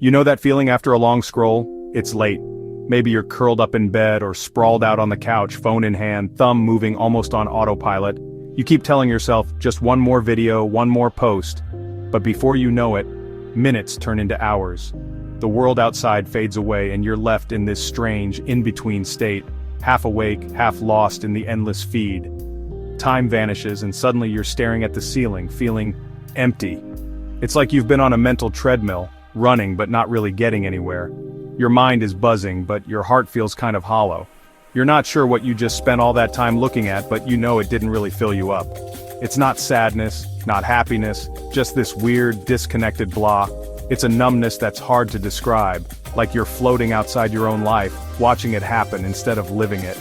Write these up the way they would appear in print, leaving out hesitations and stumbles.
You know that feeling after a long scroll? It's late. Maybe you're curled up in bed or sprawled out on the couch, phone in hand, thumb moving almost on autopilot. You keep telling yourself, just one more video, one more post. But before you know it, minutes turn into hours. The world outside fades away and you're left in this strange, in-between state, half awake, half lost in the endless feed. Time vanishes and suddenly you're staring at the ceiling, feeling empty. It's like you've been on a mental treadmill, running but not really getting anywhere. Your mind is buzzing, but your heart feels kind of hollow. You're not sure what you just spent all that time looking at, but you know it didn't really fill you up. It's not sadness, not happiness, just this weird, disconnected blah. It's a numbness that's hard to describe, like you're floating outside your own life, watching it happen instead of living it.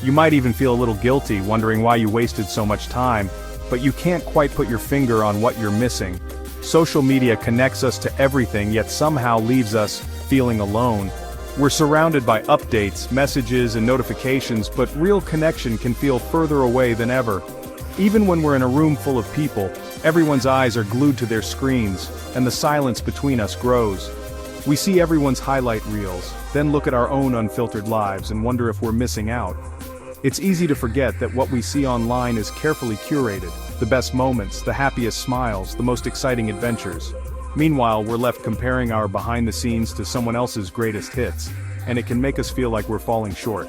You might even feel a little guilty, wondering why you wasted so much time, but you can't quite put your finger on what you're missing. Social media connects us to everything, yet somehow leaves us feeling alone. We're surrounded by updates, messages, and notifications, but real connection can feel further away than ever. Even when we're in a room full of people, everyone's eyes are glued to their screens, and the silence between us grows. We see everyone's highlight reels, then look at our own unfiltered lives and wonder if we're missing out. It's easy to forget that what we see online is carefully curated, the best moments, the happiest smiles, the most exciting adventures. Meanwhile, we're left comparing our behind the scenes to someone else's greatest hits, and it can make us feel like we're falling short.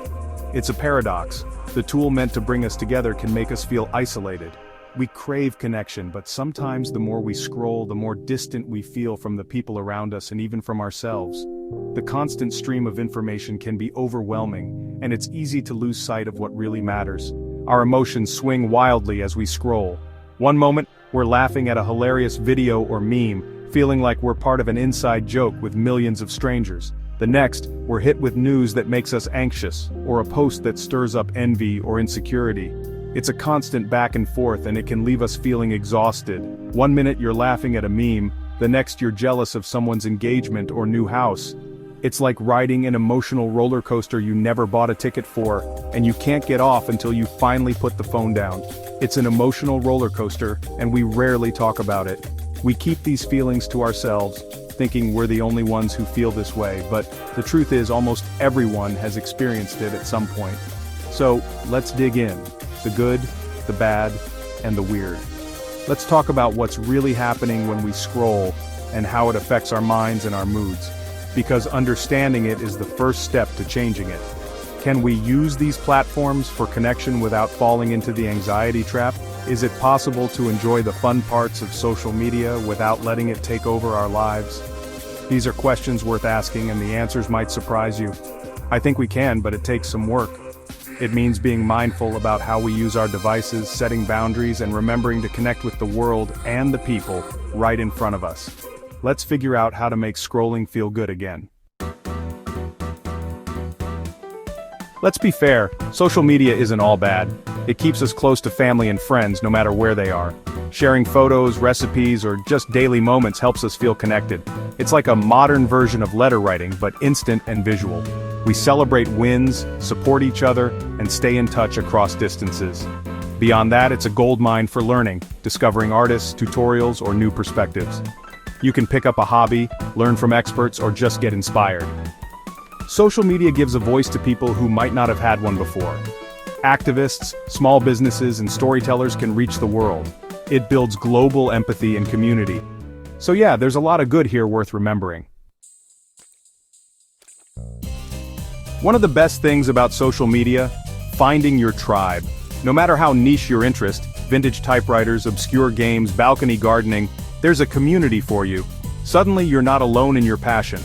It's a paradox. The tool meant to bring us together can make us feel isolated. We crave connection, but sometimes the more we scroll, the more distant we feel from the people around us and even from ourselves. The constant stream of information can be overwhelming, and it's easy to lose sight of what really matters. Our emotions swing wildly as we scroll. One moment, we're laughing at a hilarious video or meme, feeling like we're part of an inside joke with millions of strangers. The next, we're hit with news that makes us anxious, or a post that stirs up envy or insecurity. It's a constant back and forth and it can leave us feeling exhausted. One minute you're laughing at a meme, the next you're jealous of someone's engagement or new house. It's like riding an emotional roller coaster you never bought a ticket for, and you can't get off until you finally put the phone down. It's an emotional roller coaster, and we rarely talk about it. We keep these feelings to ourselves, thinking we're the only ones who feel this way, but the truth is almost everyone has experienced it at some point. So, let's dig in. The good, the bad, and the weird. Let's talk about what's really happening when we scroll, and how it affects our minds and our moods. Because understanding it is the first step to changing it. Can we use these platforms for connection without falling into the anxiety trap? Is it possible to enjoy the fun parts of social media without letting it take over our lives? These are questions worth asking, and the answers might surprise you. I think we can, but it takes some work. It means being mindful about how we use our devices, setting boundaries, and remembering to connect with the world and the people right in front of us. Let's figure out how to make scrolling feel good again. Let's be fair, social media isn't all bad. It keeps us close to family and friends no matter where they are. Sharing photos, recipes, or just daily moments helps us feel connected. It's like a modern version of letter writing, but instant and visual. We celebrate wins, support each other, and stay in touch across distances. Beyond that, it's a goldmine for learning, discovering artists, tutorials, or new perspectives. You can pick up a hobby, learn from experts, or just get inspired. Social media gives a voice to people who might not have had one before. Activists, small businesses, and storytellers can reach the world. It builds global empathy and community. So yeah, there's a lot of good here worth remembering. One of the best things about social media? Finding your tribe. No matter how niche your interest, vintage typewriters, obscure games, balcony gardening, there's a community for you. Suddenly you're not alone in your passion.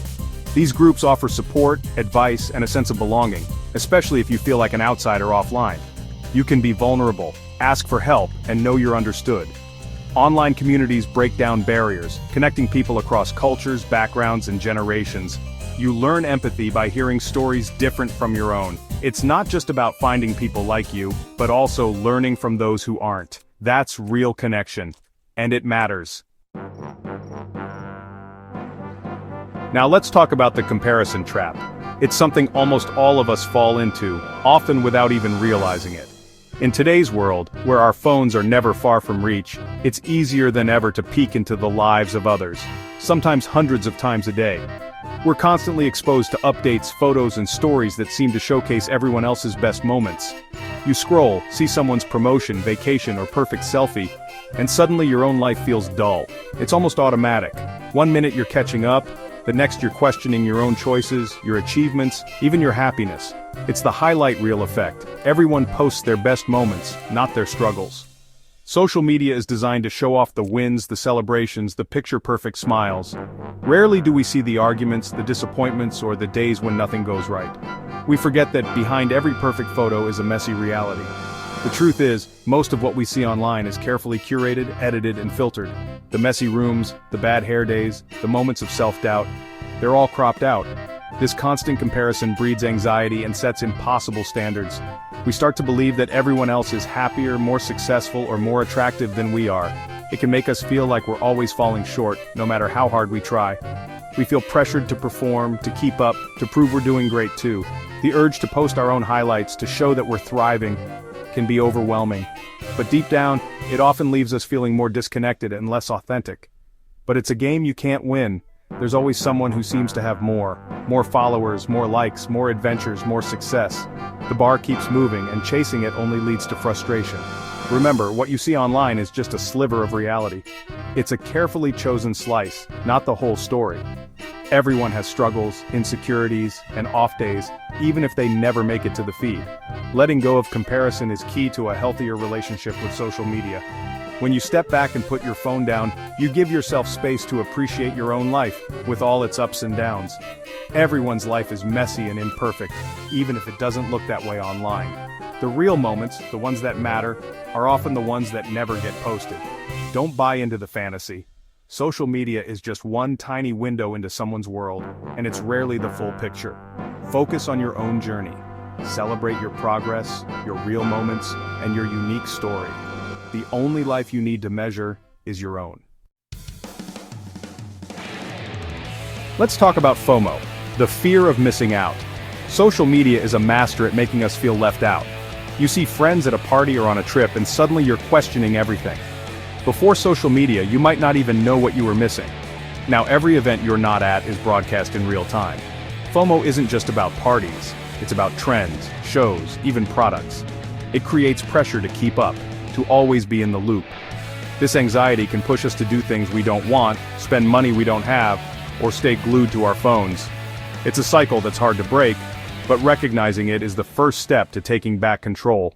These groups offer support, advice, and a sense of belonging, especially if you feel like an outsider offline. You can be vulnerable, ask for help, and know you're understood. Online communities break down barriers, connecting people across cultures, backgrounds, and generations. You learn empathy by hearing stories different from your own. It's not just about finding people like you, but also learning from those who aren't. That's real connection. And it matters. Now let's talk about the comparison trap. It's something almost all of us fall into, often without even realizing it. In today's world, where our phones are never far from reach, it's easier than ever to peek into the lives of others, sometimes hundreds of times a day. We're constantly exposed to updates, photos, and stories that seem to showcase everyone else's best moments. You scroll, see someone's promotion, vacation, or perfect selfie, and suddenly your own life feels dull. It's almost automatic. One minute you're catching up, the next you're questioning your own choices, your achievements, even your happiness. It's the highlight reel effect. Everyone posts their best moments, not their struggles. Social media is designed to show off the wins, the celebrations, the picture-perfect smiles. Rarely do we see the arguments, the disappointments, or the days when nothing goes right. We forget that behind every perfect photo is a messy reality. The truth is, most of what we see online is carefully curated, edited, and filtered. The messy rooms, the bad hair days, the moments of self-doubt, they're all cropped out. This constant comparison breeds anxiety and sets impossible standards. We start to believe that everyone else is happier, more successful, or more attractive than we are. It can make us feel like we're always falling short, no matter how hard we try. We feel pressured to perform, to keep up, to prove we're doing great too. The urge to post our own highlights, to show that we're thriving, can be overwhelming. But deep down, it often leaves us feeling more disconnected and less authentic. But it's a game you can't win. There's always someone who seems to have more followers, more likes, more adventures, more success. The bar keeps moving, and chasing it only leads to frustration. Remember, what you see online is just a sliver of reality. It's a carefully chosen slice, not the whole story. Everyone has struggles, insecurities, and off days, even if they never make it to the feed. Letting go of comparison is key to a healthier relationship with social media. When you step back and put your phone down, you give yourself space to appreciate your own life, with all its ups and downs. Everyone's life is messy and imperfect, even if it doesn't look that way online. The real moments, the ones that matter, are often the ones that never get posted. Don't buy into the fantasy. Social media is just one tiny window into someone's world, and it's rarely the full picture. Focus on your own journey. Celebrate your progress, your real moments, and your unique story. The only life you need to measure is your own. Let's talk about FOMO, the fear of missing out. Social media is a master at making us feel left out. You see friends at a party or on a trip, and suddenly you're questioning everything. Before social media, you might not even know what you were missing. Now every event you're not at is broadcast in real time. FOMO isn't just about parties, it's about trends, shows, even products. It creates pressure to keep up, to always be in the loop. This anxiety can push us to do things we don't want, spend money we don't have, or stay glued to our phones. It's a cycle that's hard to break, but recognizing it is the first step to taking back control.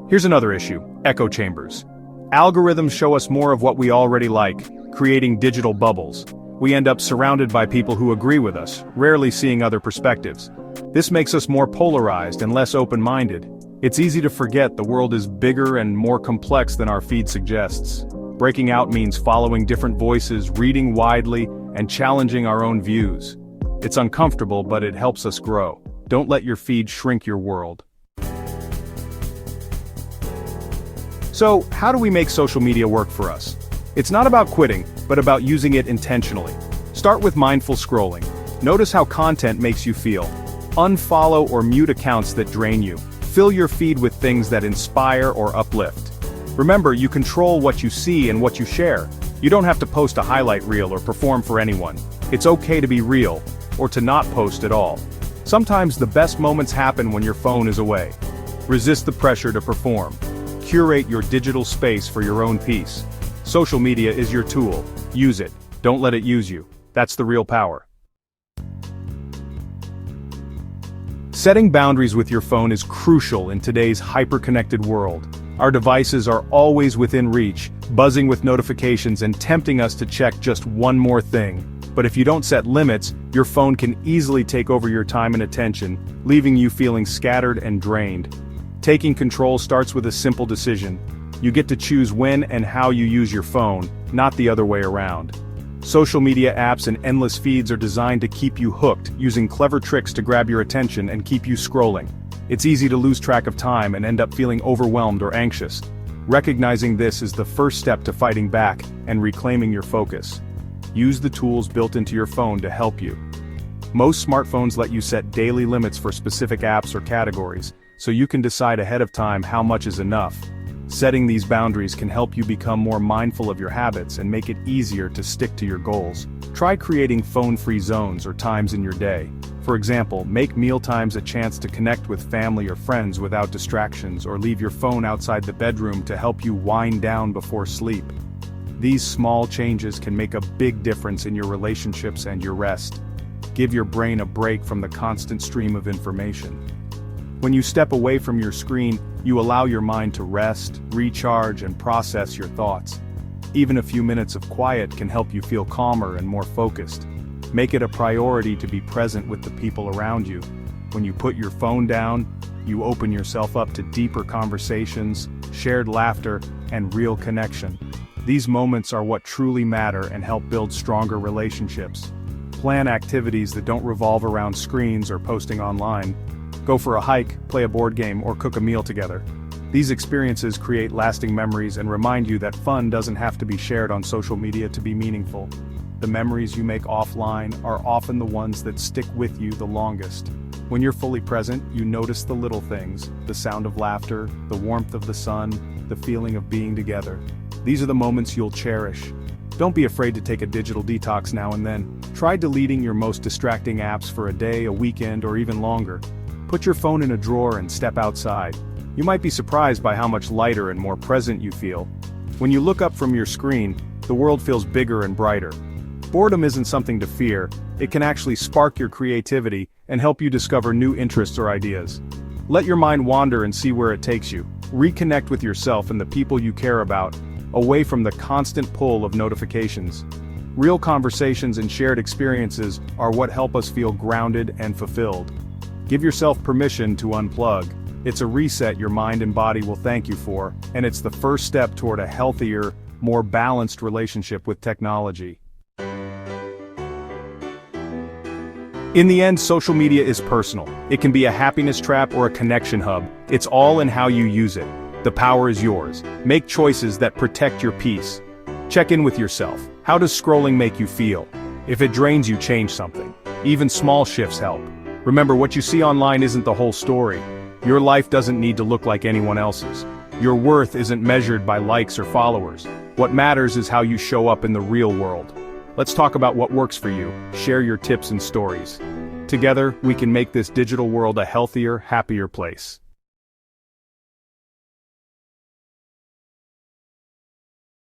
Here's another issue: echo chambers. Algorithms show us more of what we already like, creating digital bubbles. We end up surrounded by people who agree with us, rarely seeing other perspectives. This makes us more polarized and less open-minded. It's easy to forget the world is bigger and more complex than our feed suggests. Breaking out means following different voices, reading widely, and challenging our own views. It's uncomfortable, but it helps us grow. Don't let your feed shrink your world. So, how do we make social media work for us? It's not about quitting, but about using it intentionally. Start with mindful scrolling. Notice how content makes you feel. Unfollow or mute accounts that drain you. Fill your feed with things that inspire or uplift. Remember, you control what you see and what you share. You don't have to post a highlight reel or perform for anyone. It's okay to be real, or to not post at all. Sometimes the best moments happen when your phone is away. Resist the pressure to perform. Curate your digital space for your own peace. Social media is your tool. Use it. Don't let it use you. That's the real power. Setting boundaries with your phone is crucial in today's hyper-connected world. Our devices are always within reach, buzzing with notifications and tempting us to check just one more thing. But if you don't set limits, your phone can easily take over your time and attention, leaving you feeling scattered and drained. Taking control starts with a simple decision. You get to choose when and how you use your phone, not the other way around. Social media apps and endless feeds are designed to keep you hooked, using clever tricks to grab your attention and keep you scrolling. It's easy to lose track of time and end up feeling overwhelmed or anxious. Recognizing this is the first step to fighting back and reclaiming your focus. Use the tools built into your phone to help you. Most smartphones let you set daily limits for specific apps or categories, so you can decide ahead of time how much is enough. Setting these boundaries can help you become more mindful of your habits and make it easier to stick to your goals. Try creating phone-free zones or times in your day. For example, make mealtimes a chance to connect with family or friends without distractions, or leave your phone outside the bedroom to help you wind down before sleep. These small changes can make a big difference in your relationships and your rest. Give your brain a break from the constant stream of information. When you step away from your screen, you allow your mind to rest, recharge, and process your thoughts. Even a few minutes of quiet can help you feel calmer and more focused. Make it a priority to be present with the people around you. When you put your phone down, you open yourself up to deeper conversations, shared laughter, and real connection. These moments are what truly matter and help build stronger relationships. Plan activities that don't revolve around screens or posting online. Go for a hike, play a board game, or cook a meal together. These experiences create lasting memories and remind you that fun doesn't have to be shared on social media to be meaningful. The memories you make offline are often the ones that stick with you the longest. When you're fully present, you notice the little things, the sound of laughter, the warmth of the sun, the feeling of being together. These are the moments you'll cherish. Don't be afraid to take a digital detox now and then. Try deleting your most distracting apps for a day, a weekend, or even longer. Put your phone in a drawer and step outside. You might be surprised by how much lighter and more present you feel. When you look up from your screen, the world feels bigger and brighter. Boredom isn't something to fear. It can actually spark your creativity and help you discover new interests or ideas. Let your mind wander and see where it takes you. Reconnect with yourself and the people you care about, away from the constant pull of notifications. Real conversations and shared experiences are what help us feel grounded and fulfilled. Give yourself permission to unplug. It's a reset your mind and body will thank you for, and it's the first step toward a healthier, more balanced relationship with technology. In the end, social media is personal. It can be a happiness trap or a connection hub. It's all in how you use it. The power is yours. Make choices that protect your peace. Check in with yourself. How does scrolling make you feel? If it drains you, change something. Even small shifts help. Remember, what you see online isn't the whole story. Your life doesn't need to look like anyone else's. Your worth isn't measured by likes or followers. What matters is how you show up in the real world. Let's talk about what works for you. Share your tips and stories. Together, we can make this digital world a healthier, happier place.